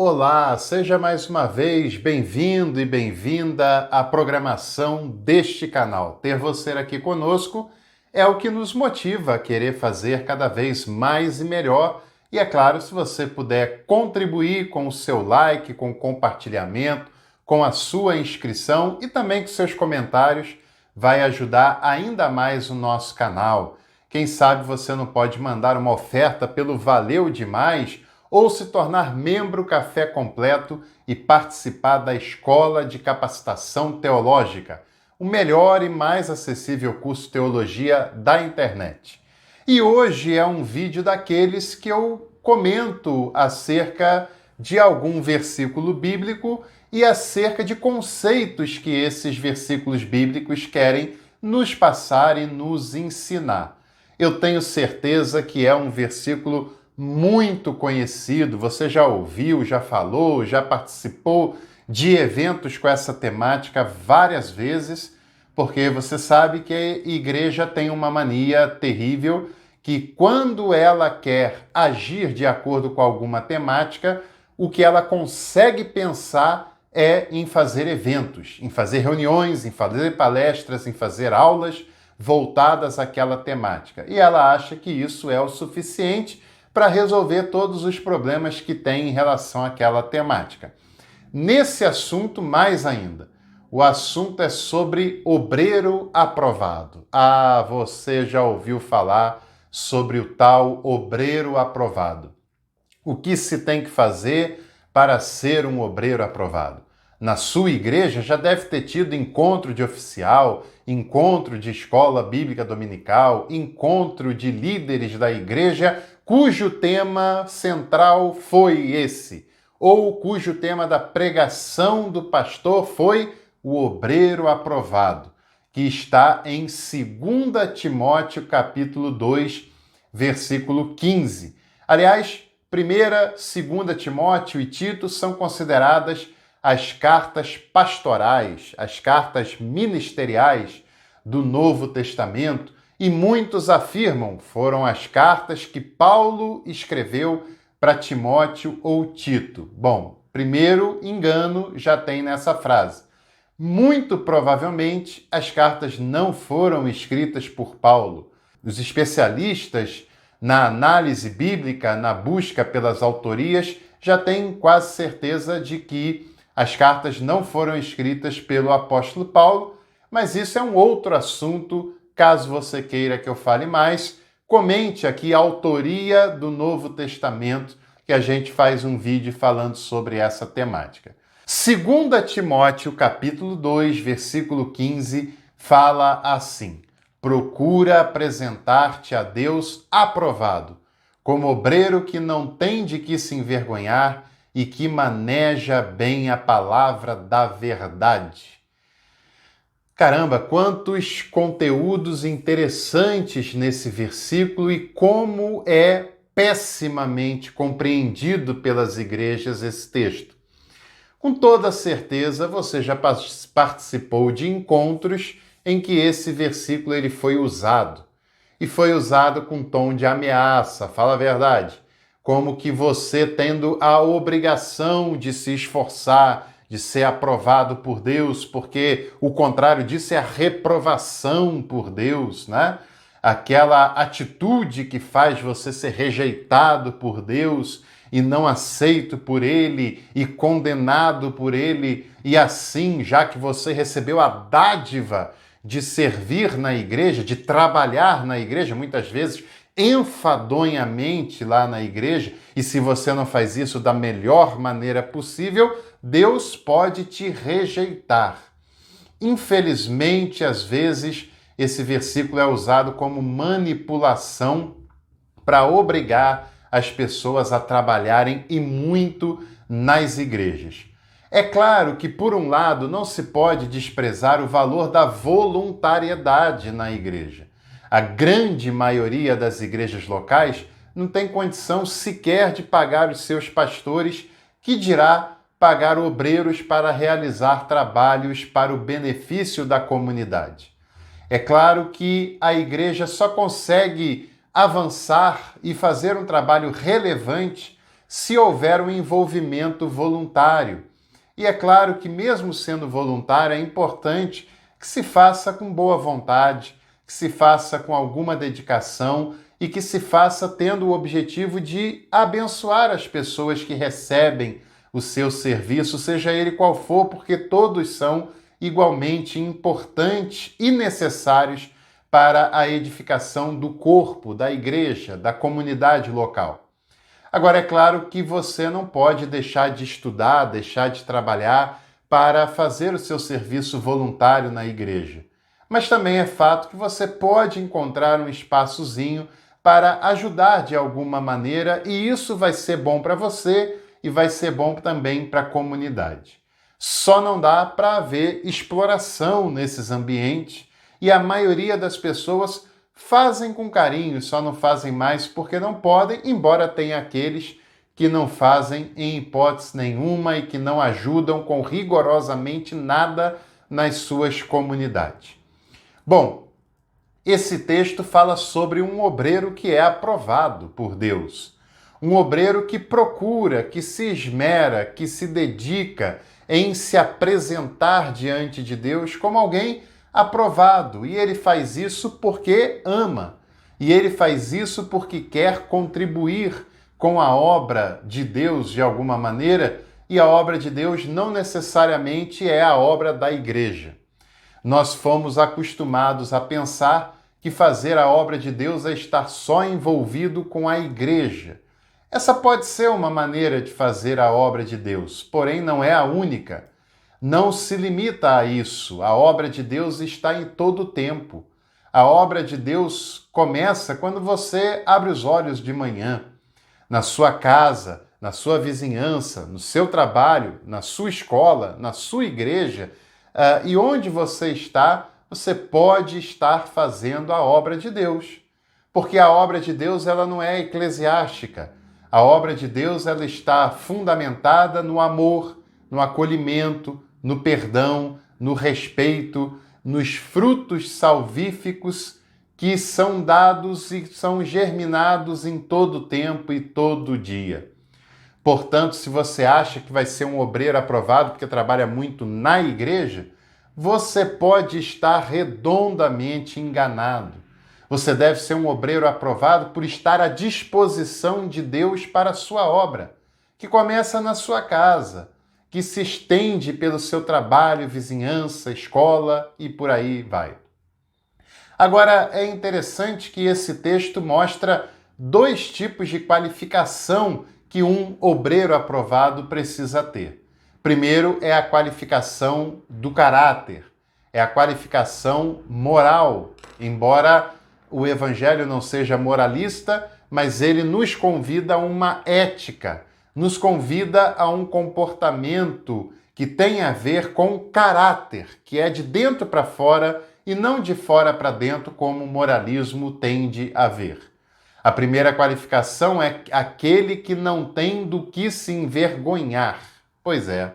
Olá, seja mais uma vez bem-vindo e bem-vinda à programação deste canal. Ter você aqui conosco é o que nos motiva a querer fazer cada vez mais e melhor. E é claro, se você puder contribuir com o seu like, com o compartilhamento, com a sua inscrição e também com seus comentários, vai ajudar ainda mais o nosso canal. Quem sabe você não pode mandar uma oferta pelo Valeu Demais ou se tornar membro Café Completo e participar da Escola de Capacitação Teológica, o melhor e mais acessível curso de teologia da internet. E hoje é um vídeo daqueles que eu comento acerca de algum versículo bíblico e acerca de conceitos que esses versículos bíblicos querem nos passar e nos ensinar. Eu tenho certeza que é um versículo muito conhecido, você já ouviu, já falou, já participou de eventos com essa temática várias vezes, porque você sabe que a igreja tem uma mania terrível que quando ela quer agir de acordo com alguma temática, o que ela consegue pensar é em fazer eventos, em fazer reuniões, em fazer palestras, em fazer aulas voltadas àquela temática. E ela acha que isso é o suficiente para resolver todos os problemas que tem em relação àquela temática. Nesse assunto, mais ainda, o assunto é sobre obreiro aprovado. Ah, você já ouviu falar sobre o tal obreiro aprovado. O que se tem que fazer para ser um obreiro aprovado? Na sua igreja já deve ter tido encontro de oficial, encontro de escola bíblica dominical, encontro de líderes da igreja, cujo tema central foi esse, ou cujo tema da pregação do pastor foi o obreiro aprovado, que está em 2 Timóteo capítulo 2, versículo 15. Aliás, 1ª, 2 Timóteo e Tito são consideradas as cartas pastorais, as cartas ministeriais do Novo Testamento, e muitos afirmam foram as cartas que Paulo escreveu para Timóteo ou Tito. Bom, primeiro engano já tem nessa frase. Muito provavelmente as cartas não foram escritas por Paulo. Os especialistas na análise bíblica, na busca pelas autorias, já têm quase certeza de que as cartas não foram escritas pelo apóstolo Paulo, mas isso é um outro assunto. Caso você queira que eu fale mais, comente aqui a autoria do Novo Testamento, que a gente faz um vídeo falando sobre essa temática. 2 Timóteo, capítulo 2, versículo 15, fala assim: procura apresentar-te a Deus aprovado, como obreiro que não tem de que se envergonhar e que maneja bem a palavra da verdade. Caramba, quantos conteúdos interessantes nesse versículo e como é pessimamente compreendido pelas igrejas esse texto. Com toda certeza, você já participou de encontros em que esse versículo ele foi usado. E foi usado com tom de ameaça, fala a verdade. Como que você tendo a obrigação de se esforçar, de ser aprovado por Deus, porque o contrário disso é a reprovação por Deus, né? Aquela atitude que faz você ser rejeitado por Deus e não aceito por Ele e condenado por Ele, e assim, já que você recebeu a dádiva de servir na igreja, de trabalhar na igreja, muitas vezes enfadonhamente lá na igreja, e se você não faz isso da melhor maneira possível, Deus pode te rejeitar. Infelizmente, às vezes, esse versículo é usado como manipulação para obrigar as pessoas a trabalharem e muito nas igrejas. É claro que, por um lado, não se pode desprezar o valor da voluntariedade na igreja. A grande maioria das igrejas locais não tem condição sequer de pagar os seus pastores, que dirá pagar obreiros para realizar trabalhos para o benefício da comunidade. É claro que a igreja só consegue avançar e fazer um trabalho relevante se houver um envolvimento voluntário. E é claro que, mesmo sendo voluntário, é importante que se faça com boa vontade, que se faça com alguma dedicação e que se faça tendo o objetivo de abençoar as pessoas que recebem o seu serviço, seja ele qual for, porque todos são igualmente importantes e necessários para a edificação do corpo, da igreja, da comunidade local. Agora, é claro que você não pode deixar de estudar, deixar de trabalhar para fazer o seu serviço voluntário na igreja. Mas também é fato que você pode encontrar um espaçozinho para ajudar de alguma maneira, e isso vai ser bom para você e vai ser bom também para a comunidade. Só não dá para haver exploração nesses ambientes, e a maioria das pessoas fazem com carinho, só não fazem mais porque não podem, embora tenha aqueles que não fazem em hipótese nenhuma e que não ajudam com rigorosamente nada nas suas comunidades. Bom, esse texto fala sobre um obreiro que é aprovado por Deus. Um obreiro que procura, que se esmera, que se dedica em se apresentar diante de Deus como alguém aprovado. E ele faz isso porque ama. E ele faz isso porque quer contribuir com a obra de Deus de alguma maneira. E a obra de Deus não necessariamente é a obra da igreja. Nós fomos acostumados a pensar que fazer a obra de Deus é estar só envolvido com a igreja. Essa pode ser uma maneira de fazer a obra de Deus, porém não é a única. Não se limita a isso. A obra de Deus está em todo o tempo. A obra de Deus começa quando você abre os olhos de manhã, na sua casa, na sua vizinhança, no seu trabalho, na sua escola, na sua igreja, e onde você está, você pode estar fazendo a obra de Deus. Porque a obra de Deus ela não é eclesiástica. A obra de Deus ela está fundamentada no amor, no acolhimento, no perdão, no respeito, nos frutos salvíficos que são dados e são germinados em todo tempo e todo dia. Portanto, se você acha que vai ser um obreiro aprovado porque trabalha muito na igreja, você pode estar redondamente enganado. Você deve ser um obreiro aprovado por estar à disposição de Deus para a sua obra, que começa na sua casa, que se estende pelo seu trabalho, vizinhança, escola e por aí vai. Agora, é interessante que esse texto mostra dois tipos de qualificação que um obreiro aprovado precisa ter. Primeiro é a qualificação do caráter, é a qualificação moral, embora o evangelho não seja moralista, mas ele nos convida a uma ética, nos convida a um comportamento que tem a ver com caráter, que é de dentro para fora e não de fora para dentro, como o moralismo tende a ver. A primeira qualificação é aquele que não tem do que se envergonhar. Pois é,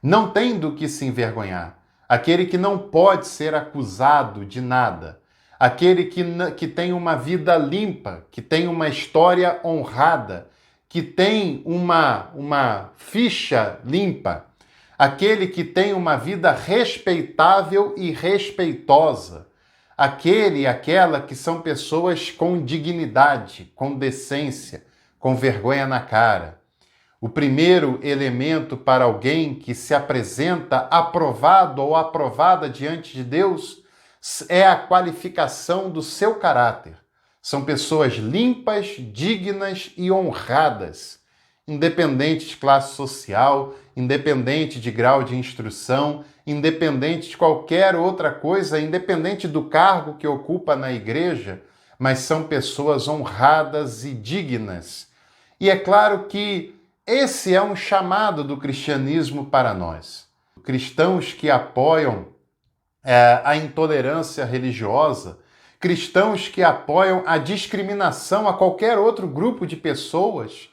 não tem do que se envergonhar. Aquele que não pode ser acusado de nada. Aquele que tem uma vida limpa, que tem uma história honrada, que tem uma ficha limpa. Aquele que tem uma vida respeitável e respeitosa. Aquele e aquela que são pessoas com dignidade, com decência, com vergonha na cara. O primeiro elemento para alguém que se apresenta aprovado ou aprovada diante de Deus é a qualificação do seu caráter. São pessoas limpas, dignas e honradas, independente de classe social, independente de grau de instrução, independente de qualquer outra coisa, independente do cargo que ocupa na igreja, mas são pessoas honradas e dignas. E é claro que esse é um chamado do cristianismo para nós. Cristãos que apoiam a intolerância religiosa, cristãos que apoiam a discriminação a qualquer outro grupo de pessoas,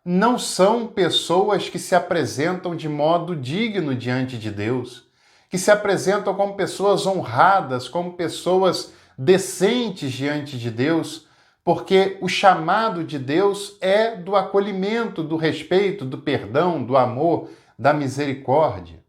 não são pessoas que se apresentam de modo digno diante de Deus, que se apresentam como pessoas honradas, como pessoas decentes diante de Deus, porque o chamado de Deus é do acolhimento, do respeito, do perdão, do amor, da misericórdia.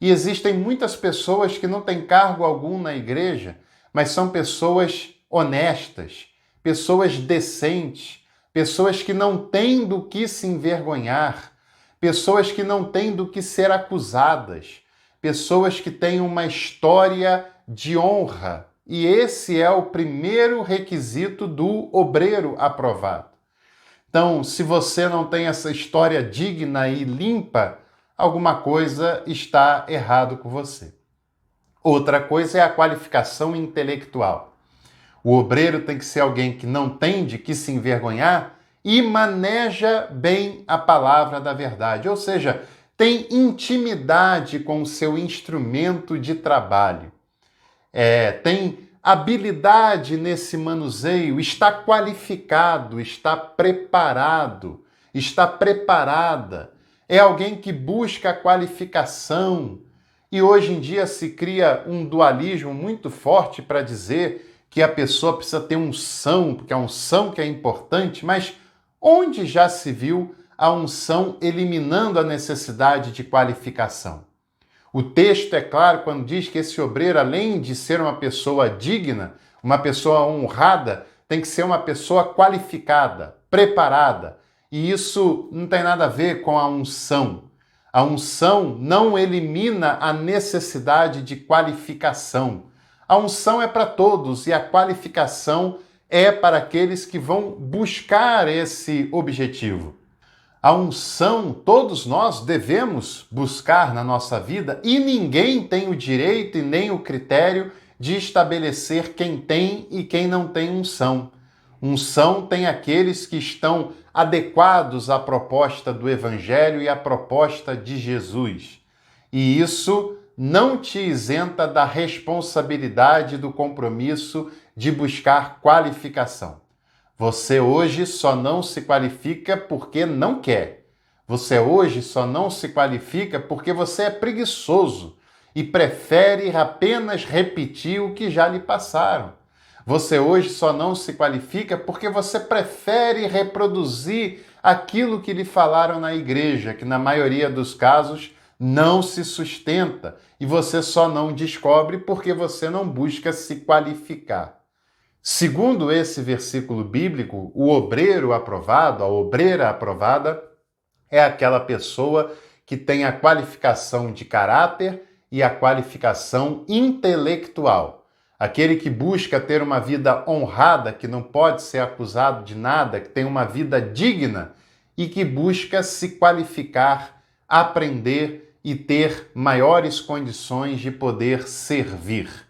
E existem muitas pessoas que não têm cargo algum na igreja, mas são pessoas honestas, pessoas decentes, pessoas que não têm do que se envergonhar, pessoas que não têm do que ser acusadas, pessoas que têm uma história de honra. E esse é o primeiro requisito do obreiro aprovado. Então, se você não tem essa história digna e limpa, alguma coisa está errado com você. Outra coisa é a qualificação intelectual. O obreiro tem que ser alguém que não tem de que se envergonhar e maneja bem a palavra da verdade, ou seja, tem intimidade com o seu instrumento de trabalho. Tem habilidade nesse manuseio, está qualificado, está preparado, está preparada. É alguém que busca a qualificação. E hoje em dia se cria um dualismo muito forte para dizer que a pessoa precisa ter unção, porque a unção que é importante, mas onde já se viu a unção eliminando a necessidade de qualificação? O texto é claro quando diz que esse obreiro, além de ser uma pessoa digna, uma pessoa honrada, tem que ser uma pessoa qualificada, preparada. E isso não tem nada a ver com a unção. A unção não elimina a necessidade de qualificação. A unção é para todos e a qualificação é para aqueles que vão buscar esse objetivo. A unção, todos nós devemos buscar na nossa vida e ninguém tem o direito e nem o critério de estabelecer quem tem e quem não tem unção. Unção tem aqueles que estão adequados à proposta do Evangelho e à proposta de Jesus. E isso não te isenta da responsabilidade e do compromisso de buscar qualificação. Você hoje só não se qualifica porque não quer. Você hoje só não se qualifica porque você é preguiçoso e prefere apenas repetir o que já lhe passaram. Você hoje só não se qualifica porque você prefere reproduzir aquilo que lhe falaram na igreja, que na maioria dos casos não se sustenta, e você só não descobre porque você não busca se qualificar. Segundo esse versículo bíblico, o obreiro aprovado, a obreira aprovada, é aquela pessoa que tem a qualificação de caráter e a qualificação intelectual. Aquele que busca ter uma vida honrada, que não pode ser acusado de nada, que tem uma vida digna e que busca se qualificar, aprender e ter maiores condições de poder servir.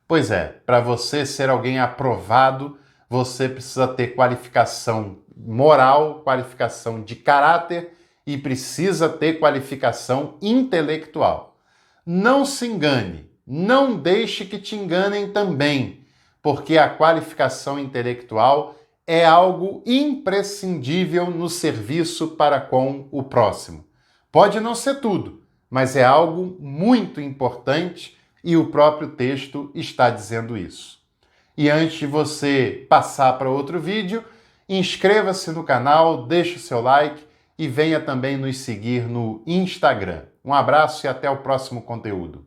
Pois é, para você ser alguém aprovado, você precisa ter qualificação moral, qualificação de caráter e precisa ter qualificação intelectual. Não se engane, não deixe que te enganem também, porque a qualificação intelectual é algo imprescindível no serviço para com o próximo. Pode não ser tudo, mas é algo muito importante e o próprio texto está dizendo isso. E antes de você passar para outro vídeo, inscreva-se no canal, deixe o seu like e venha também nos seguir no Instagram. Um abraço e até o próximo conteúdo.